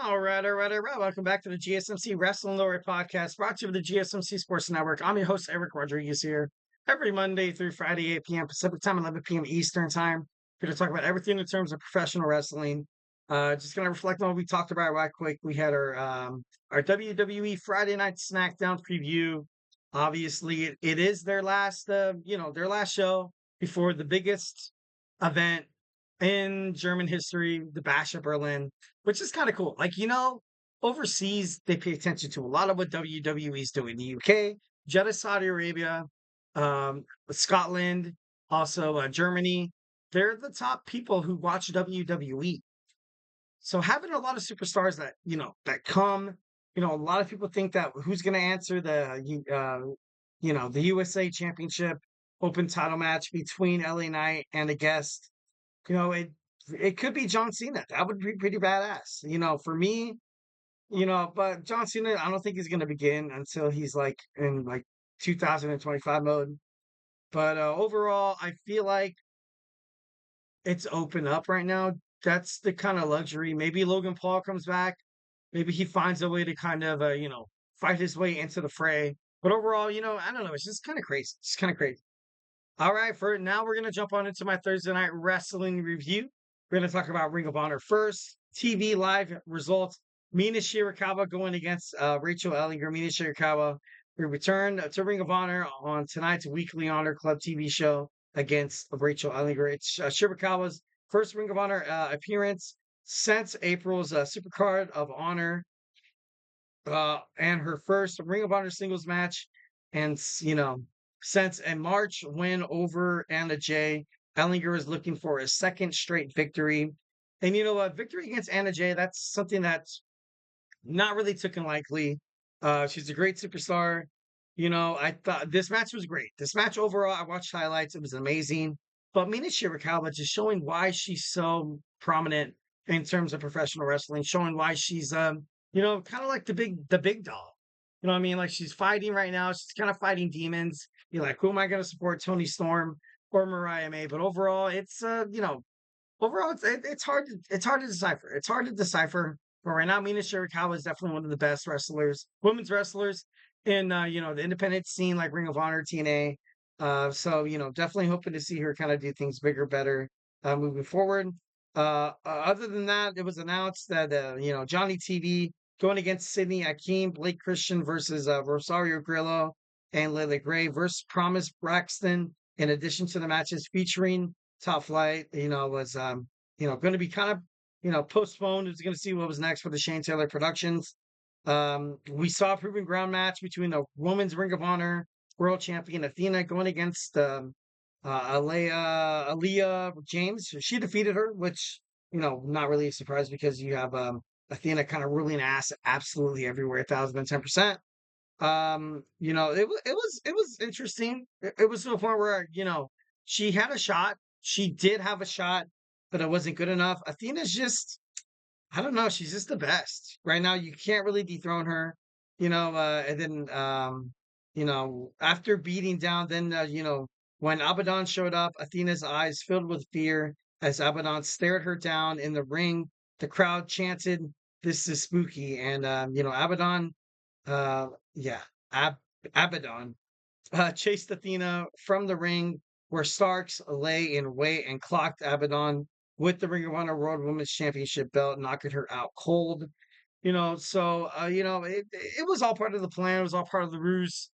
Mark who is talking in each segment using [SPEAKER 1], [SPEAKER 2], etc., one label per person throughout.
[SPEAKER 1] All right. Welcome back to the GSMC Wrestling Laureate podcast brought to you by the GSMC Sports Network. I'm your host, Eric Rodriguez here every Monday through Friday, 8 p.m. Pacific time, 11 p.m. Eastern time. We're going to talk about everything in terms of professional wrestling. Just going to reflect on what we talked about right quick. We had our WWE Friday Night SmackDown preview. Obviously, it is their last, their last show before the biggest event in German history, the Bash of Berlin, which is kind of cool. Overseas, they pay attention to a lot of what WWE is doing. The UK, Jeddah, Saudi Arabia, Scotland, also Germany. They're the top people who watch WWE. So having a lot of superstars that come, a lot of people think that who's going to answer the USA Championship Open title match between LA Knight and a guest. You know, it could be John Cena. That would be pretty badass. For me, but John Cena, I don't think he's going to begin until he's like in like 2025 mode. But overall, I feel like it's open up right now. That's the kind of luxury. Maybe Logan Paul comes back. Maybe he finds a way to kind of, fight his way into the fray. But overall, I don't know. It's just kind of crazy. It's kind of crazy. All right, for now, we're going to jump on into my Thursday night wrestling review. We're going to talk about Ring of Honor first. TV live results. Mina Shirakawa going against Racheal Ellering. Mina Shirakawa will return to Ring of Honor on tonight's weekly Honor Club TV show against Racheal Ellering. It's Shirakawa's first Ring of Honor appearance since April's Supercard of Honor and her first Ring of Honor singles match. And, since a March win over Anna Jay, Ellinger is looking for a second straight victory. And victory against Anna Jay, that's something that's not really taken lightly. She's a great superstar. I thought this match was great. This match overall, I watched highlights. It was amazing. But Mina Shirakawa just showing why she's so prominent in terms of professional wrestling, showing why she's kind of like the big doll. You know what I mean? Like she's fighting right now. She's kind of fighting demons. You're like, who am I going to support? Tony Storm or Mariah May? But overall, it's hard to decipher. It's hard to decipher. But right now, Mina Shirakawa is definitely one of the best women's wrestlers in the independent scene like Ring of Honor, TNA. So definitely hoping to see her kind of do things bigger, better moving forward. Other than that, it was announced that Johnny TV going against Sidney Akeem, Blake Christian versus Rosario Grillo and Lily Gray versus Promise Braxton. In addition to the matches featuring Top Flight, was going to be kind of postponed. It's going to see what was next for the Shane Taylor Productions. We saw a proven ground match between the Women's Ring of Honor World Champion Athena going against Aaliyah James. She defeated her, which not really a surprise because you have Athena kind of ruling ass absolutely everywhere, 1,010%. It was interesting. It was to a point where she had a shot. She did have a shot, but it wasn't good enough. Athena's just, I don't know. She's just the best right now. You can't really dethrone her, and then, after beating down, then, when Abaddon showed up, Athena's eyes filled with fear as Abaddon stared her down in the ring. The crowd chanted, "This is spooky." And, Abaddon, yeah, Abaddon chased Athena from the ring where Starks lay in wait and clocked Abaddon with the Ring of Honor World Women's Championship belt, knocking her out cold. It was all part of the plan. It was all part of the ruse.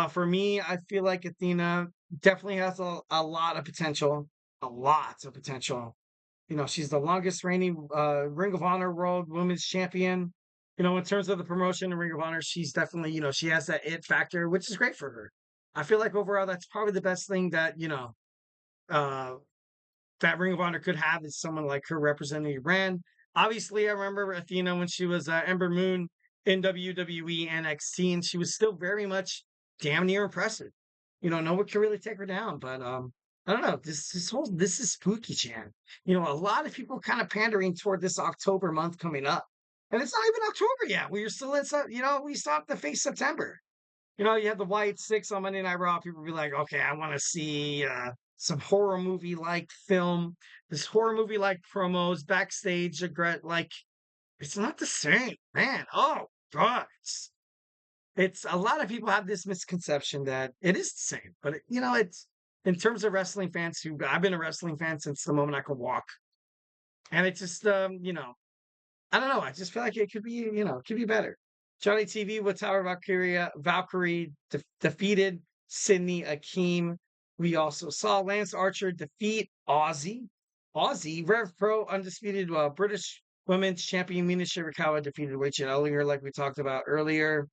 [SPEAKER 1] For me, I feel like Athena definitely has a lot of potential, a lot of potential. She's the longest reigning Ring of Honor World Women's Champion. In terms of the promotion in Ring of Honor, she's definitely, she has that it factor, which is great for her. I feel like overall, that's probably the best thing that, uh, that Ring of Honor could have is someone like her representing your brand. Obviously, I remember Athena when she was Ember Moon in WWE NXT, and she was still very much damn near impressive. No one can really take her down, but I don't know. This is spooky, Chan. A lot of people kind of pandering toward this October month coming up, and it's not even October yet. We're still in, we still have to face September. You have the White Six on Monday Night Raw. People be like, okay, I want to see some horror movie like film, this horror movie like promos, backstage, like It's not the same, man. Oh God. It's a lot of people have this misconception that it is the same, but it's in terms of wrestling fans who I've been a wrestling fan since the moment I could walk. And it's just I don't know. I just feel like it could be, it could be better. Johnny TV with Tower Valkyrie defeated Sidney Akeem. We also saw Lance Archer defeat Rev Pro undisputed British Women's Champion Mina Shirakawa defeated Racheal Ellering, like we talked about earlier.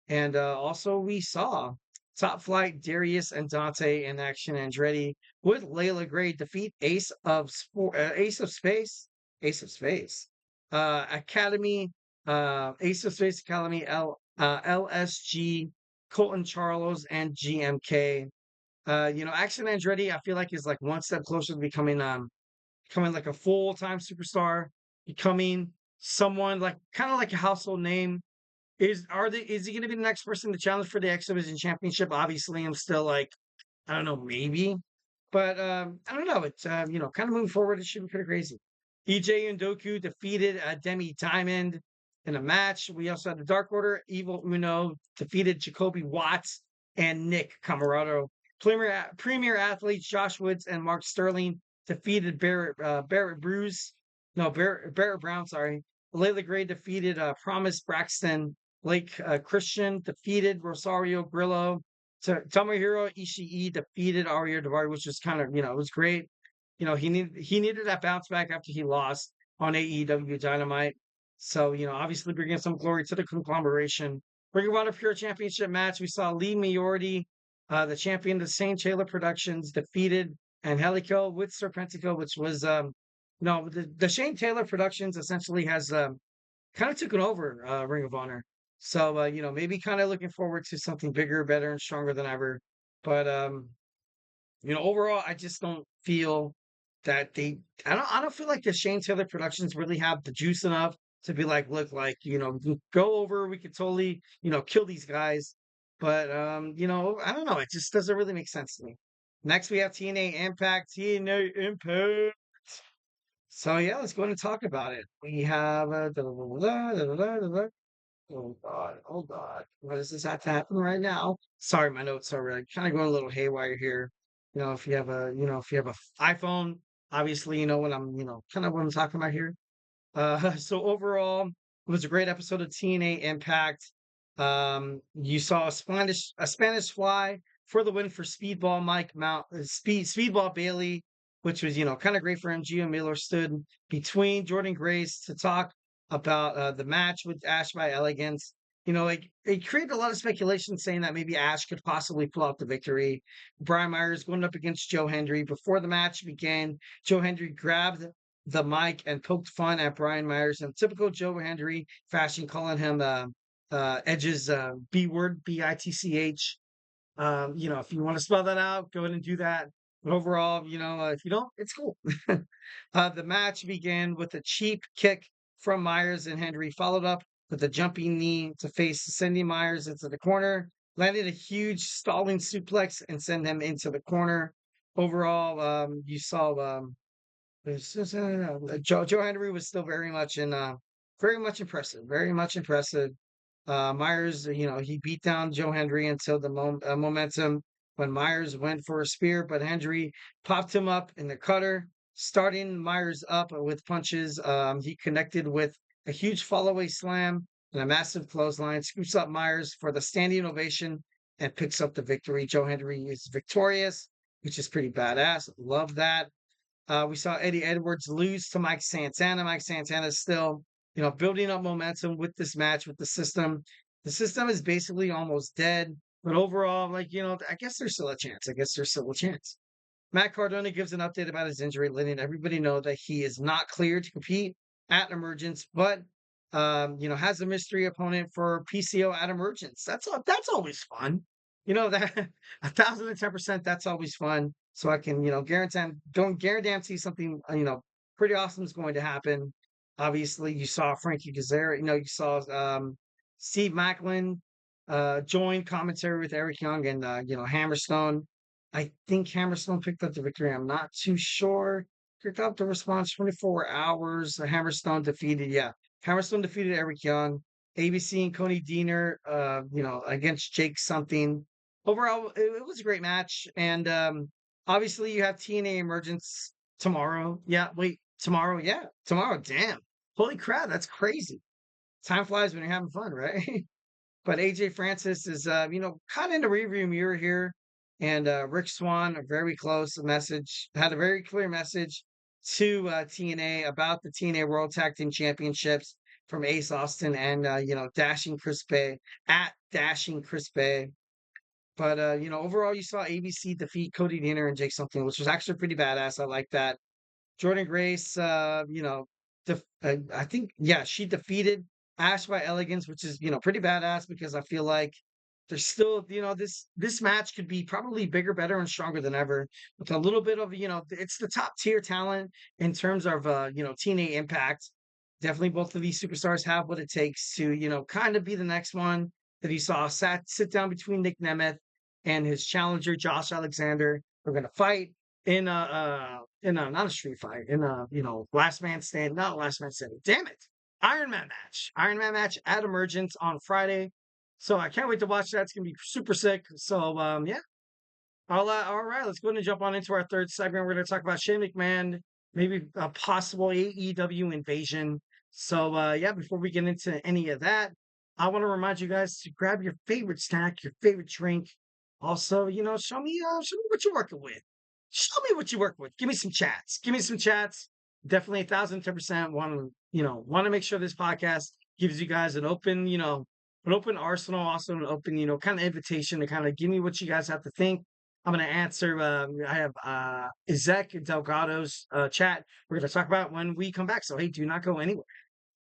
[SPEAKER 1] And also we saw Top Flight Darius and Dante in action. Andretti with Layla Gray defeat Ace of Space Academy, Ace of Space Academy, LSG, Colton Charles, and GMK. Action Andretti, I feel like is like one step closer to becoming like a full time superstar, becoming someone like kind of like a household name. Is he going to be the next person to challenge for the X Division Championship? Obviously, I'm still like I don't know, maybe. But I don't know. It's kind of moving forward. It should be pretty crazy. EJ Ndoku defeated Demi Diamond in a match. We also had the Dark Order. Evil Uno defeated Jacoby Watts and Nick Camarado. Premier athletes Josh Woods and Mark Sterling defeated Barrett Bruce. No, Barrett Brown, sorry. Layla Gray defeated Promise Braxton. Blake Christian defeated Rosario Grillo. Tomohiro Ishii defeated Ariya Daivari, which was kind of, it was great. He needed that bounce back after he lost on AEW Dynamite. So, obviously bringing some glory to the conglomeration. Ring of Honor Pure Championship match. We saw Lee Moriarty, the champion of St. Taylor Productions, defeated Angelico with Serpentico, which was, the Shane Taylor Productions essentially has kind of taken over Ring of Honor. So, maybe kind of looking forward to something bigger, better, and stronger than ever. But, overall, I just don't feel that I don't feel like the Shane Taylor Productions really have the juice enough to be like, look, like, go over, we could totally, kill these guys. But, I don't know. It just doesn't really make sense to me. Next, we have TNA Impact. TNA Impact. So, yeah, let's go ahead and talk about it. We have. Oh God, oh God. Why does this have to happen right now? Sorry, my notes are kind of going a little haywire here. If you have a iPhone, obviously you know what I'm, kind of what I'm talking about here. So overall, it was a great episode of TNA Impact. You saw a Spanish fly for the win for Speedball Speedball Bailey, which was kind of great for him. Gio Miller stood between Jordan Grace to talk about the match with Ash by Elegance. Like it created a lot of speculation saying that maybe Ash could possibly pull out the victory. Brian Myers going up against Joe Hendry. Before the match began, Joe Hendry grabbed the mic and poked fun at Brian Myers in typical Joe Hendry fashion, calling him Edge's B word, BITCH. If you want to spell that out, go ahead and do that. But overall, if you don't, it's cool. The match began with a cheap kick from Myers, and Hendry followed up with a jumping knee to face Cindy Myers into the corner, landed a huge stalling suplex and send him into the corner. Overall, you saw Joe Hendry was still very much impressive, very much impressive. Myers, he beat down Joe Hendry until the momentum when Myers went for a spear, but Hendry popped him up in the cutter, starting Myers up with punches. He connected with a huge follow-away slam and a massive clothesline, scoops up Myers for the standing ovation and picks up the victory. Joe Hendry is victorious, which is pretty badass. Love that. We saw Eddie Edwards lose to Mike Santana. Mike Santana is still, building up momentum with this match with the system. The system is basically almost dead, but overall, I guess there's still a chance. I guess there's still a chance. Matt Cardona gives an update about his injury, letting everybody know that he is not cleared to compete at Emergence, but has a mystery opponent for PCO at Emergence. That's always fun. That 1,010%. That's always fun. So I can guarantee something pretty awesome is going to happen. Obviously, you saw Frankie Kazarian. You saw Steve Macklin join commentary with Eric Young and Hammerstone. I think Hammerstone picked up the victory. I'm not too sure. Picked up the response 24 hours. Hammerstone defeated, Hammerstone defeated Eric Young. ABC and Coney Diener, against Jake something. Overall, it was a great match. And obviously, you have TNA Emergence tomorrow. Yeah, wait, tomorrow? Yeah, tomorrow. Damn. Holy crap, that's crazy. Time flies when you're having fun, right? But AJ Francis is, kind of in the rearview mirror here. And Rich Swann, a very close message, had a very clear message to TNA about the TNA World Tag Team Championships from Ace Austin and, Dashing Chris Bay at Dashing Chris Bay. But, overall, you saw ABC defeat Cody Deaner and Jake Something, which was actually pretty badass. I like that. Jordan Grace, I think, yeah, she defeated Ash by Elegance, which is, pretty badass because I feel like there's still, this match could be probably bigger, better, and stronger than ever with a little bit of, it's the top tier talent in terms of, TNA Impact. Definitely both of these superstars have what it takes to, kind of be the next one that he saw sit down between Nick Nemeth and his challenger, Josh Alexander. We're going to fight in a not a street fight, in a last man stand, not last man standing. Damn it. Iron Man match at Emergence on Friday. So I can't wait to watch that. It's gonna be super sick. So yeah. All right, let's go ahead and jump on into our third segment. We're gonna talk about Shane McMahon, maybe a possible AEW invasion. So yeah, before we get into any of that, I want to remind you guys to grab your favorite snack, your favorite drink. Also, show me what you're working with. Show me what you work with. Give me some chats. Give me some chats. Definitely 1,010% want to make sure this podcast gives you guys an open arsenal, also an open, kind of invitation to kind of give me what you guys have to think. I'm going to answer. I have Izek Delgado's chat. We're going to talk about when we come back. So, hey, do not go anywhere.